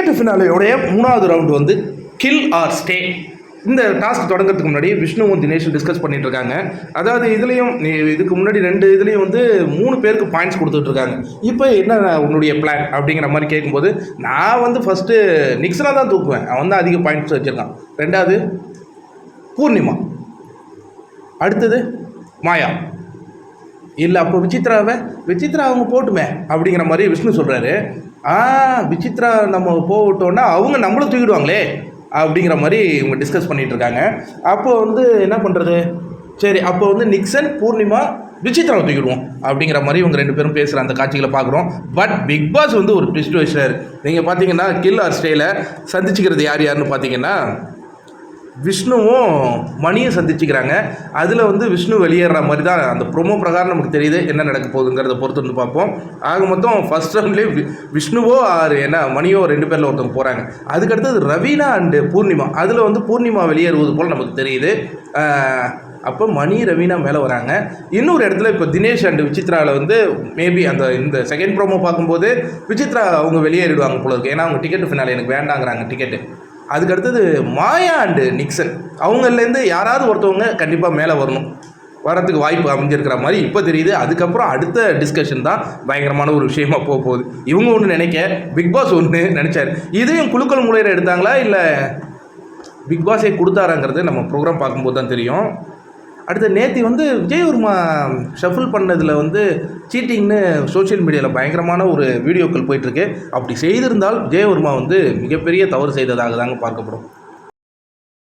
Ticket ஃபினாலேயோடைய 3வது round வந்து kill R stay. இந்த டாஸ்க் தொடங்கிறதுக்கு முன்னாடி விஷ்ணுவும் தினேஷும் டிஸ்கஸ் பண்ணிட்டு இருக்காங்க. அதாவது இதுலேயும் இதுக்கு முன்னாடி 2 இதுலேயும் வந்து 3 பேருக்கு பாயிண்ட்ஸ் கொடுத்துட்டு இருக்காங்க. இப்போ என்ன உன்னுடைய பிளான் அப்படிங்கிற மாதிரி கேட்கும்போது, நான் வந்து ஃபஸ்ட்டு நிக்சனா தான் தூக்குவேன், அவன் வந்து அதிக பாயிண்ட்ஸ் வச்சுருக்கான். 2வது பூர்ணிமா, அடுத்தது மாயா, இல்லை அப்போ விசித்ரா அவங்க போட்டுமே அப்படிங்கிற மாதிரி விஷ்ணு சொல்கிறாரு. விசித்ரா நம்ம போட்டோன்னா அவங்க நம்மளும் தூக்கிடுவாங்களே அப்படிங்கிற மாதிரி இவங்க டிஸ்கஸ் பண்ணிகிட்டு இருக்காங்க. அப்போ வந்து என்ன பண்ணுறது, சரி அப்போ வந்து நிக்சன் பூர்ணிமா விசித்ராவை தூக்கிடுவோம் அப்படிங்கிற மாதிரி இவங்க 2 பேரும் பேசுகிற அந்த காட்சிகளை பார்க்குறோம். பட் பிக் பாஸ் வந்து ஒரு ட்விஸ்ட் வச்சார். நீங்கள் பார்த்தீங்கன்னா கில் ஆர் ஸ்டேயில் சந்திச்சுக்கிறது யாருன்னு பார்த்தீங்கன்னா விஷ்ணுவும் மணியும் சந்திச்சுக்கிறாங்க. அதில் வந்து விஷ்ணு வெளியேற மாதிரி தான் அந்த ப்ரோமோ பிரகாரம் நமக்கு தெரியுது. என்ன நடக்க போகுதுங்கிறத பொறுத்து வந்து பார்ப்போம். ஆக மொத்தம் ஃபர்ஸ்ட் ரவுண்ட்லேயே விஷ்ணுவோ மணியோ 2 பேரில் ஒருத்தவங்க போகிறாங்க. அதுக்கடுத்தது ரவீனா அண்டு பூர்ணிமா, அதில் வந்து பூர்ணிமா வெளியேறுவது போல் நமக்கு தெரியுது. அப்போ மணி ரவீனா மேலே வராங்க. இன்னொரு இடத்துல இப்போ தினேஷ் அண்டு விசித்ராவில் வந்து மேபி இந்த செகண்ட் ப்ரோமோ பார்க்கும்போது விசித்ரா அவங்க வெளியேறிடுவாங்க போல இருக்கு. ஏன்னா அவங்க டிக்கெட் ஃபினாலே எனக்கு வேண்டாங்கிறாங்க டிக்கெட்டு. அதுக்கடுத்தது மாயா அண்டு நிக்சன், அவங்கலேருந்து யாராவது ஒருத்தவங்க கண்டிப்பாக மேலே வரத்துக்கு வாய்ப்பு அமைஞ்சிருக்கிற மாதிரி இப்போ தெரியுது. அதுக்கப்புறம் அடுத்த டிஸ்கஷன் தான் பயங்கரமான ஒரு விஷயமா போகுது. இவங்க ஒன்று நினைக்க, பிக் பாஸ் ஒன்று நினச்சார். இதையும் குலுக்கல் முறையில் எடுத்தாங்களா இல்லை பிக் பாஸே கொடுத்தாராங்கிறது நம்ம ப்ரோக்ராம் பார்க்கும்போது தான் தெரியும். அடுத்த நேற்று வந்து விஜயவர்மா ஷஃபில் பண்ணதில் வந்து சீட்டிங்னு சோஷியல் மீடியாவில் பயங்கரமான ஒரு வீடியோக்கள் போயிட்டுருக்கு. அப்படி செய்திருந்தால் விஜயவர்மா வந்து மிகப்பெரிய தவறு செய்ததாக தாங்க பார்க்கப்படும்.